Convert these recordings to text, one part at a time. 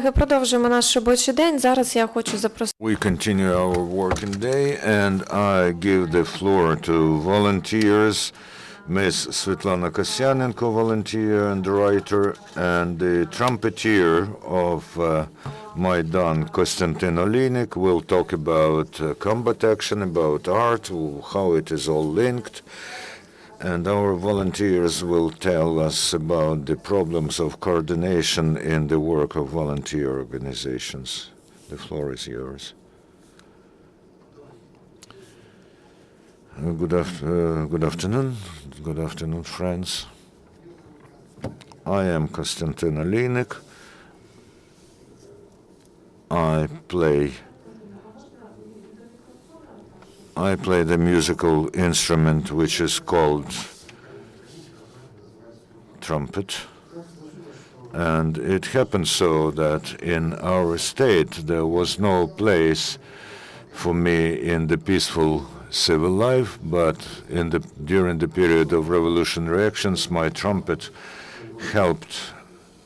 колеги, продовжуємо наш робочий день. Зараз я хочу запросити. We continue our working day, and I give the floor to volunteers. Ms. Svitlana Kasyanenko, volunteer and writer, and the trumpeter of Maidan, Kostiantyn Oliynyk, will talk about combat action, about art, how it is all linked. And our volunteers will tell us about the problems of coordination in the work of volunteer organizations. The floor is yours. Good afternoon, friends. I am Kostiantyn Oliynyk. I play the musical instrument which is called trumpet. And it happened so that in our state there was no place for me in the peaceful civil life, but during the period of revolutionary actions, my trumpet helped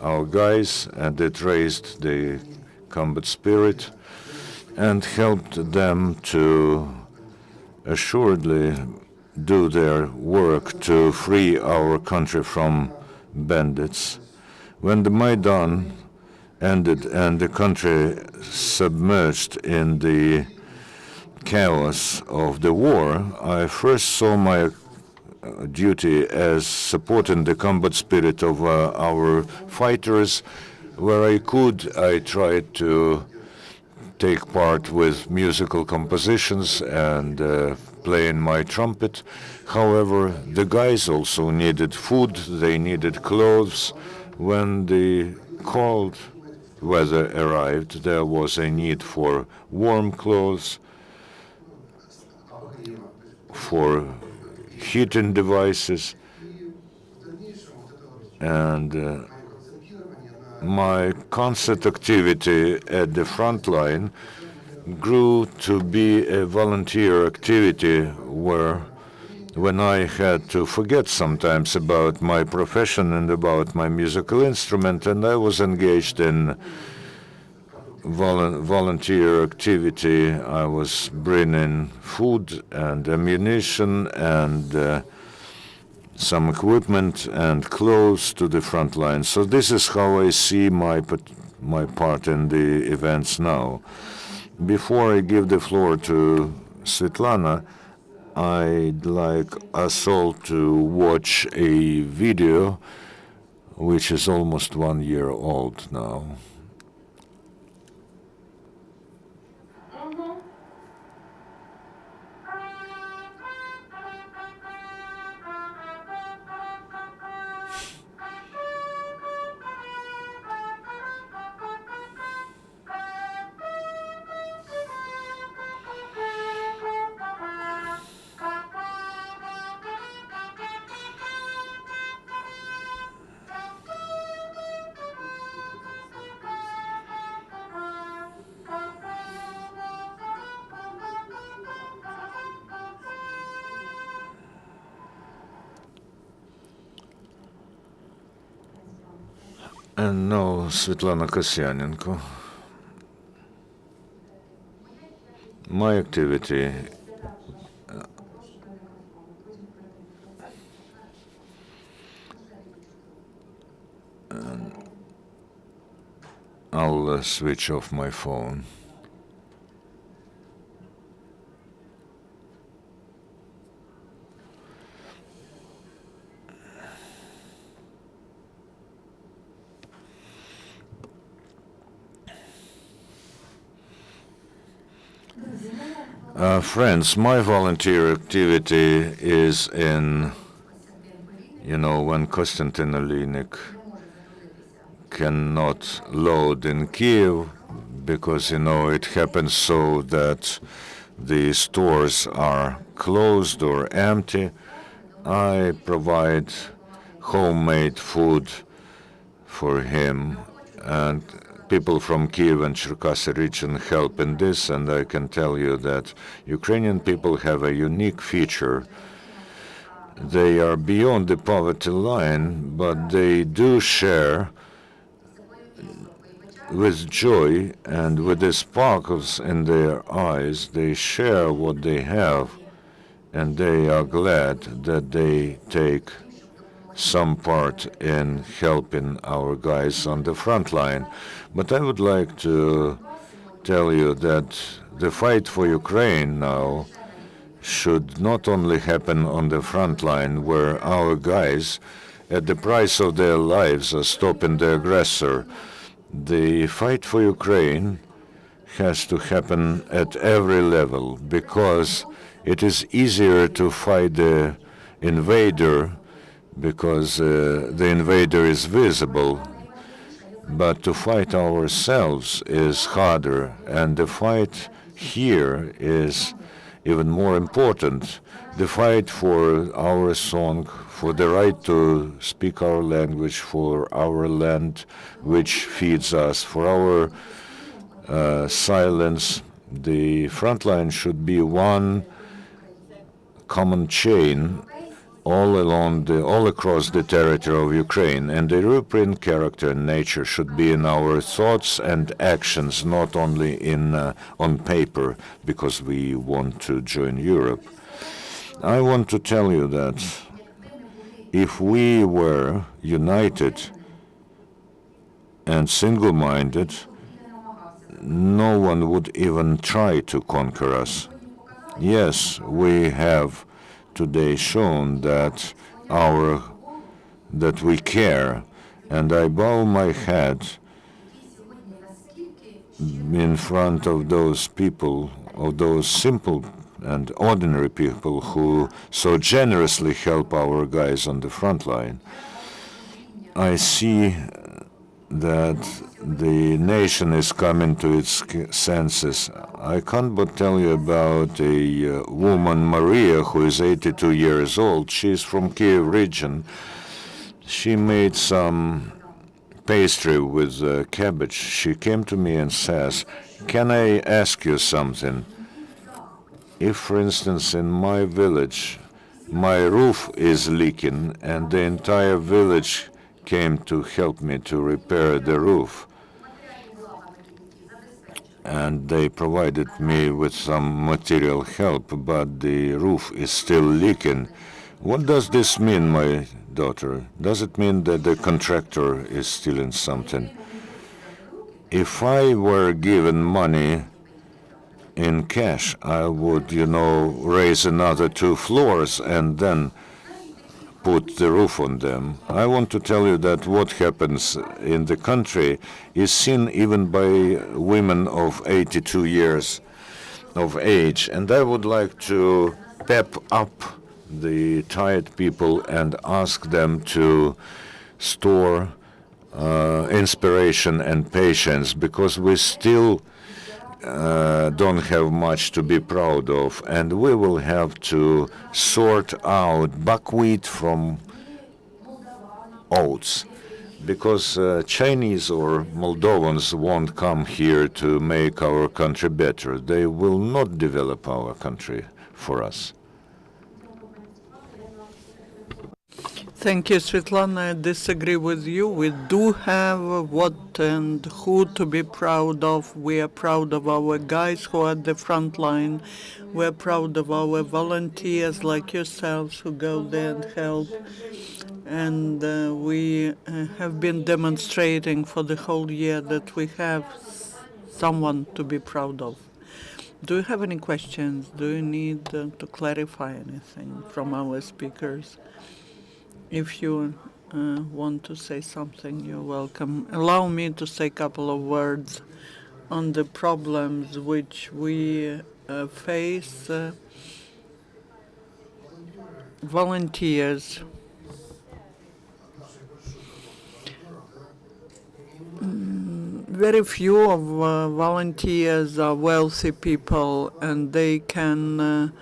our guys, and it raised the combat spirit and helped them to assuredly do their work to free our country from bandits. When the Maidan ended and the country submerged in the chaos of the war, I first saw my duty as supporting the combat spirit of our fighters. Where I could, I tried to take part with musical compositions and playing my trumpet. However, the guys also needed food, they needed clothes. When the cold weather arrived, there was a need for warm clothes, for heating devices, and my concert activity at the front line grew to be a volunteer activity when I had to forget sometimes about my profession and about my musical instrument, and I was engaged in volunteer activity. I was bringing food and ammunition and some equipment and clothes to the front line. So this is how I see my part in the events now. Before I give the floor to Svitlana, I'd like us all to watch a video which is almost 1 year old now. And now Svitlana Kasyanenko. My activity I'll switch off my phone. Friends, my volunteer activity is in, when Kostiantyn Oliynyk cannot load in Kiev because, it happens so that the stores are closed or empty. I provide homemade food for him, and people from Kiev and Cherkasy region help in this, and I can tell you that Ukrainian people have a unique feature. They are beyond the poverty line, but they do share with joy and with the sparkles in their eyes, they share what they have, and they are glad that they take some part in helping our guys on the front line. But I would like to tell you that the fight for Ukraine now should not only happen on the front line, where our guys, at the price of their lives, are stopping the aggressor. The fight for Ukraine has to happen at every level, because it is easier to fight the invader because the invader is visible, but to fight ourselves is harder, and the fight here is even more important. The fight for our song, for the right to speak our language, for our land which feeds us, for our silence. The front line should be one common chain all across the territory of Ukraine, and the European character and nature should be in our thoughts and actions, not only on paper, because we want to join Europe. I want to tell you that if we were united and single-minded, no one would even try to conquer us. Yes, we have today shown that we care, and I bow my head in front of those people, of those simple and ordinary people who so generously help our guys on the front line. I see that the nation is coming to its senses. I can't but tell you about a woman, Maria, who is 82 years old. She's from Kiev region. She made some pastry with cabbage. She came to me and says, "Can I ask you something? If, for instance, in my village, my roof is leaking and the entire village came to help me to repair the roof, and they provided me with some material help, but the roof is still leaking. What does this mean, my daughter? Does it mean that the contractor is stealing something? If I were given money in cash, I would, raise another 2 floors and then put the roof on them. I want to tell you that what happens in the country is seen even by women of 82 years of age, and I would like to pep up the tired people and ask them to store inspiration and patience, because we still don't have much to be proud of, and we will have to sort out buckwheat from oats, because Chinese or Moldovans won't come here to make our country better. They will not develop our country for us. Thank you, Svitlana. I disagree with you. We do have what and who to be proud of. We are proud of our guys who are at the front line. We're proud of our volunteers like yourselves who go there and help. And we have been demonstrating for the whole year that we have someone to be proud of. Do you have any questions? Do you need to clarify anything from our speakers? If you want to say something, you're welcome. Allow me to say a couple of words on the problems which we face. Volunteers. Very few of volunteers are wealthy people, and they can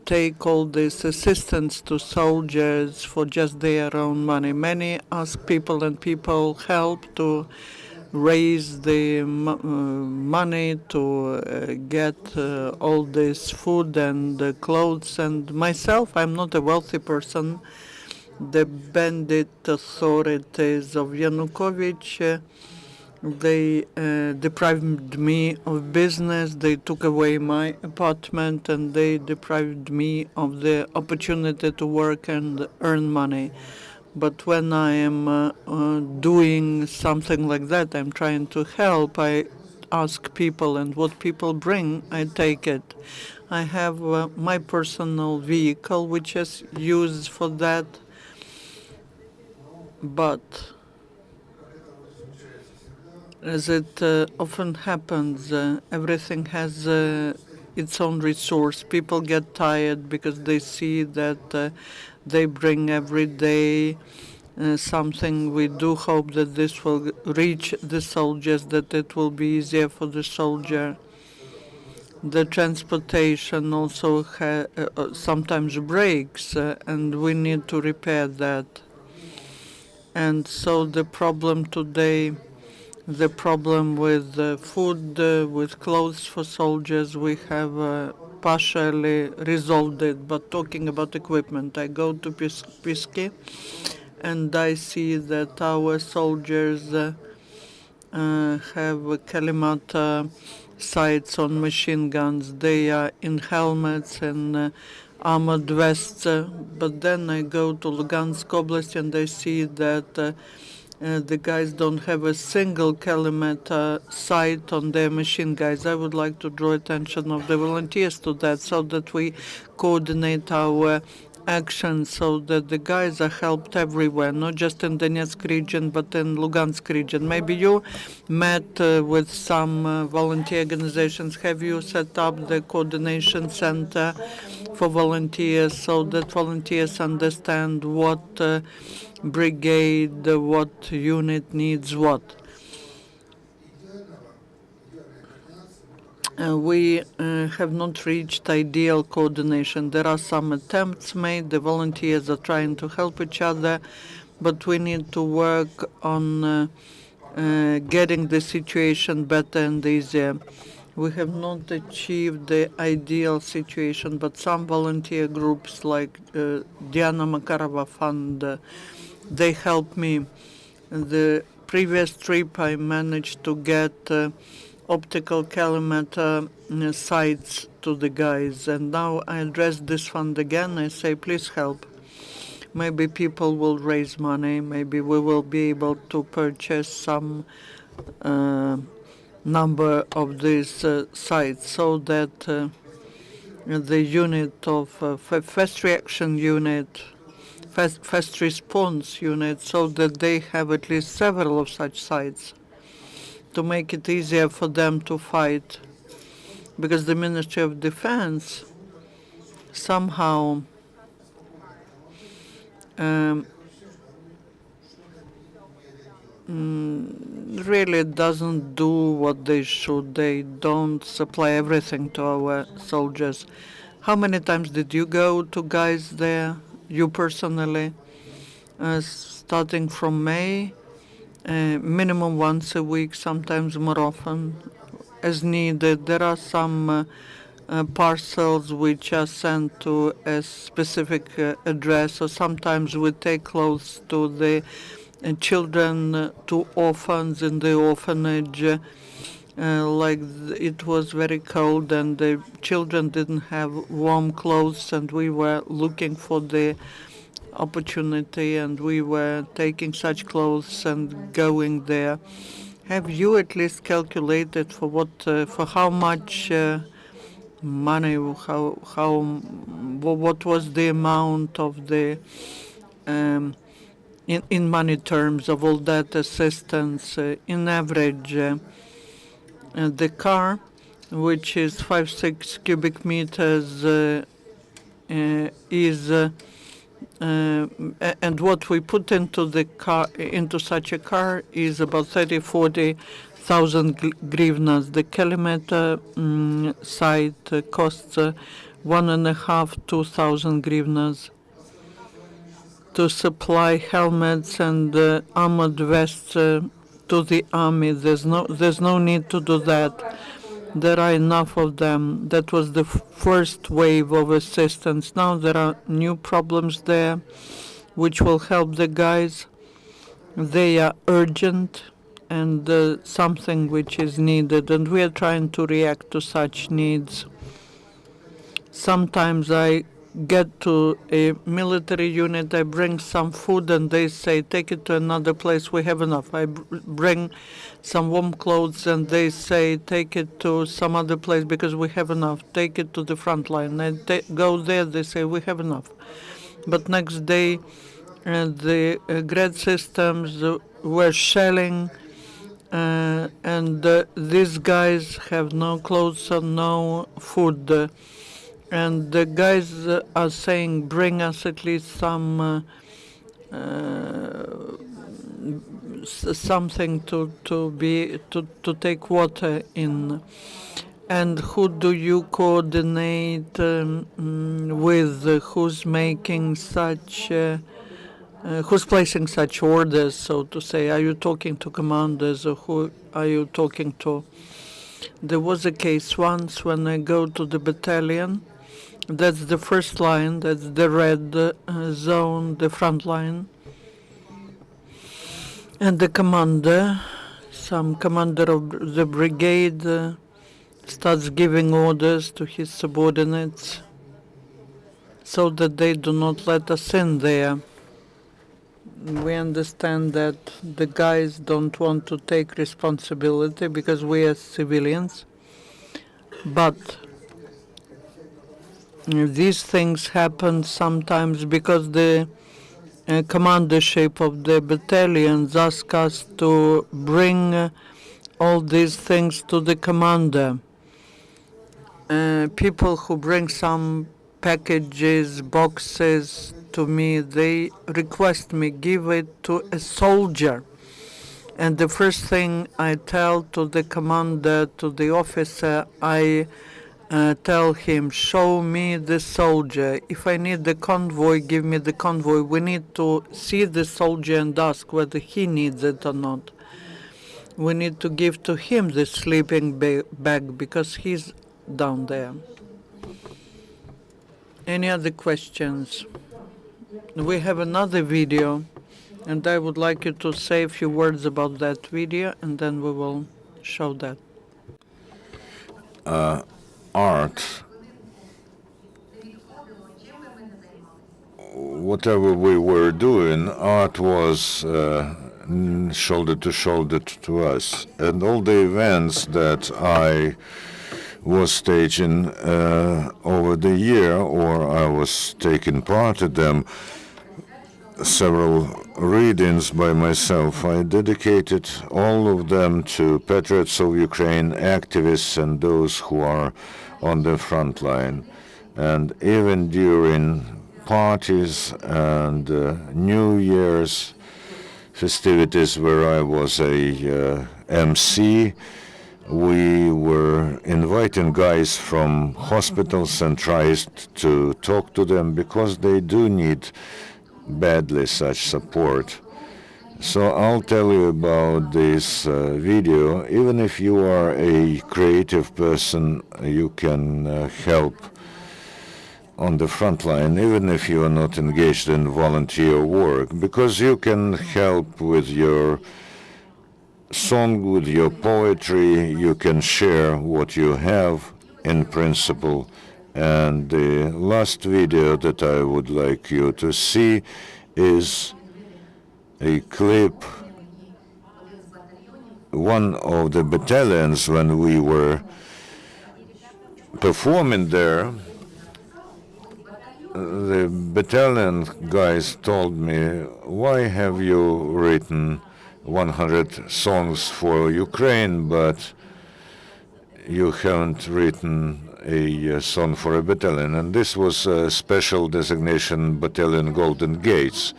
take all this assistance to soldiers for just their own money. Many ask people, and people help to raise the money to get all this food and clothes. And myself, I'm not a wealthy person, the bandit authorities of Yanukovych. They deprived me of business, they took away my apartment, and they deprived me of the opportunity to work and earn money. But when I am doing something like that, I'm trying to help, I ask people, and what people bring, I take it. I have my personal vehicle, which is used for that, but as it often happens, everything has its own resource. People get tired because they see that they bring every day something. We do hope that this will reach the soldiers, that it will be easier for the soldier. The transportation also sometimes breaks, and we need to repair that. And so the problem today, the problem with food, with clothes for soldiers, we have partially resolved it. But talking about equipment, I go to Pisky and I see that our soldiers have Kalimata sights on machine guns. They are in helmets and armored vests. But then I go to Lugansk Oblast and I see that the guys don't have a single Kalimata sight on their machine guns. I would like to draw attention of the volunteers to that, so that we coordinate our action, so that the guys are helped everywhere, not just in Donetsk region, but in Lugansk region. Maybe you met with some volunteer organizations. Have you set up the coordination center for volunteers, so that volunteers understand what brigade, what unit needs what? We have not reached ideal coordination. There are some attempts made. The volunteers are trying to help each other, but we need to work on getting the situation better and easier. We have not achieved the ideal situation, but some volunteer groups like Diana Makarova Fund, they help me. The previous trip I managed to get optical Kalimata sights to the guys, and now I address this fund again. I say, please help. Maybe people will raise money. Maybe we will be able to purchase some number of these sites, so that the unit of fast reaction unit, fast response unit, so that they have at least several of such sites, to make it easier for them to fight. Because the Ministry of Defense somehow really doesn't do what they should. They don't supply everything to our soldiers. How many times did you go to guys there, you personally? Starting from May, minimum once a week, sometimes more often, as needed. There are some parcels which are sent to a specific address, or sometimes we take clothes to the children, to orphans in the orphanage. It was very cold and the children didn't have warm clothes, and we were looking for the opportunity, and we were taking such clothes and going there. Have you at least calculated for how much money, what was the amount of the in money terms of all that assistance? In average, the car, which is 5-6 cubic meters, is and what we put into the car, into such a car, is about 30,000-40,000 grivnas. The Kalimata site costs 1,500-2,000 grivnas. To supply helmets and armored vests to the army, there's no need to do that. There are enough of them. That was the first wave of assistance. Now there are new problems there. which will help the guys. They are urgent and something which is needed, and we are trying to react to such needs. Sometimes I get to a military unit, I bring some food, and they say, take it to another place, we have enough. I bring some warm clothes, and they say, take it to some other place because we have enough. Take it to the front line. I go there, they say, we have enough. But next day, the grad systems were shelling, and these guys have no clothes and no food. And the guys are saying, bring us at least some something to take water in. And who do you coordinate with? Who's making such? Who's placing such orders, so to say? Are you talking to commanders, or who are you talking to? There was a case once when I go to the battalion. That's the first line, that's the red zone, the front line. And the commander, some commander of the brigade, starts giving orders to his subordinates so that they do not let us in there. We understand that the guys don't want to take responsibility because we are civilians, but these things happen sometimes because the commandership of the battalions ask us to bring all these things to the commander. People who bring some packages, boxes to me, they request me give it to a soldier. And the first thing I tell to the commander, to the officer, I tell him, show me the soldier. If I need the convoy, give me the convoy. We need to see the soldier and ask whether he needs it or not. We need to give to him the sleeping bag because he's down there. Any other questions? We have another video, and I would like you to say a few words about that video, and then we will show that. Art, whatever we were doing, art was shoulder to shoulder to us. And all the events that I was staging over the year, or I was taking part in them, several readings by myself, I dedicated all of them to patriots of Ukraine, activists, and those who are on the front line. And even during parties and New Year's festivities where I was a MC, we were inviting guys from hospitals and tried to talk to them because they do need badly such support. So I'll tell you about this video. Even if you are a creative person, you can help on the front line, even if you are not engaged in volunteer work, because you can help with your song, with your poetry. You can share what you have in principle. And the last video that I would like you to see is a clip, one of the battalions when we were performing there. The battalion guys told me, why have you written 100 songs for Ukraine, but you haven't written a song for a battalion? And this was a special designation, Battalion Golden Gates,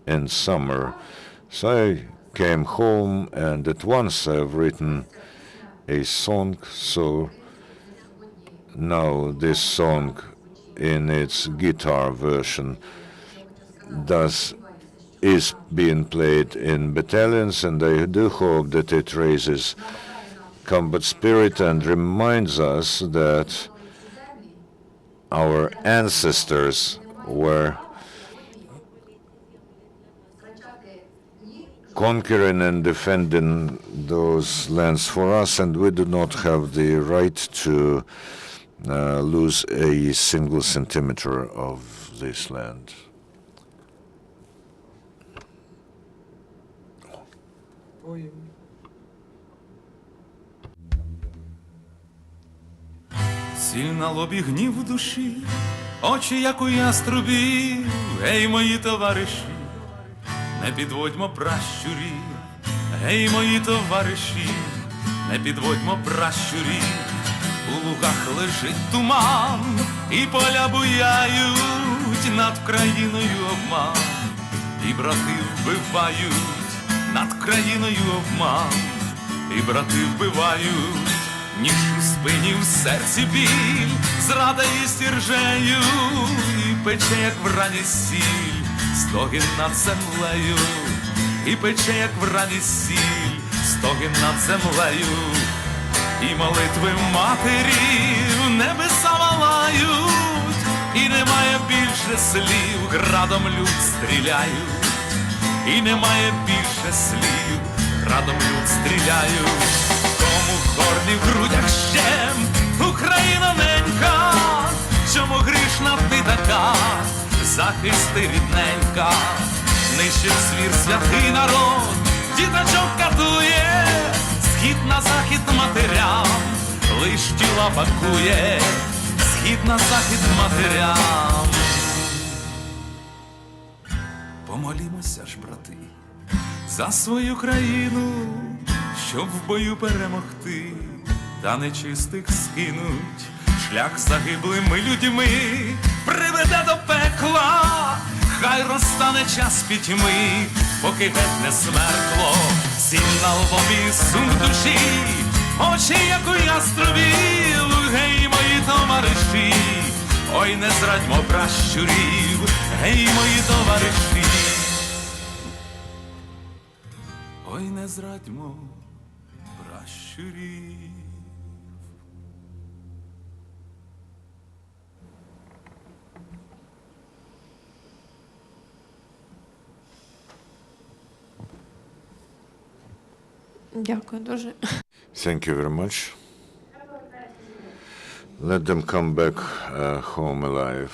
in summer. So I came home, and at once I've written a song. So now this song in its guitar version is being played in battalions, and I do hope that it raises combat spirit and reminds us that our ancestors were conquering and defending those lands for us, and we do not have the right to lose a single centimeter of this land. Сіль на лобі, гнів в душі, очі, як у яструбів. Гей, мої товариші, не підводьмо пращурів. Гей, мої товариші, не підводьмо пращурів. У лугах лежить туман, і поля буяють, над країною обман. І брати вбивають, над країною обман. І брати вбивають, ніж у спині, в серці біль, зрада і стіржею, і пече, як врані сіль, стогін над землею, і пече, як врані сіль, стогін над землею, і молитви матерів небеса валають, і немає більше слів, градом люд стріляють, і немає більше слів, градом люд стріляють. Кому горні в грудях щем, Україна ненька, чому грішна ти така, захисти рідненька, нищив звір святий народ, діточок катує, схід на захід матерям, лиш тіла пакує, схід на захід матерям. Помолімося ж, брати, за свою країну, щоб в бою перемогти, та нечистих скинуть, шлях загиблими людьми приведе до пекла, хай розтане час пітьми, поки геть не смеркло, сіль на лбові, сум в душі, очі, як у яструбів. Гей, мої товариші, ой, не зрадьмо пращурів, гей, мої товариші, ой, не зрадьмо пращурів. Дякую дуже. Thank you very much. Let them come back home alive.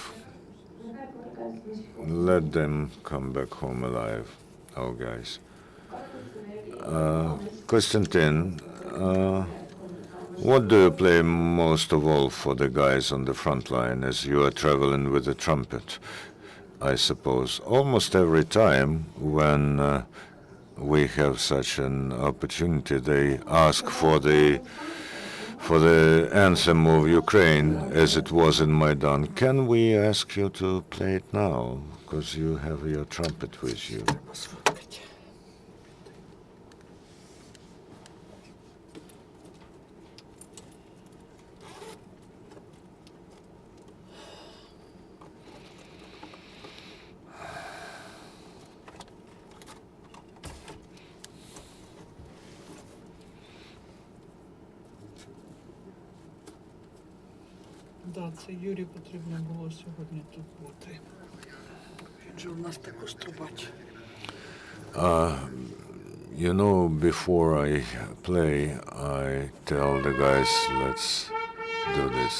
Let them come back home alive, our guys. Kostiantyn, what do you play most of all for the guys on the front line as you are traveling with the trumpet? I suppose almost every time when we have such an opportunity, they ask for the anthem of Ukraine, as it was in Maidan. Can we ask you to play it now, because you have your trumpet with you? Да, це Юрі потрібно було сьогодні тут бути. Він же у нас також трубач. You know, before I play, I tell the guys, let's do this.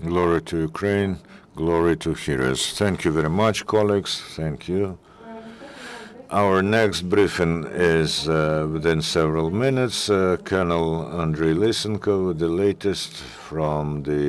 Glory to Ukraine. Glory to heroes. Thank you very much, colleagues. Thank you. Our next briefing is within several minutes. Colonel Andrei Lysenko, the latest from the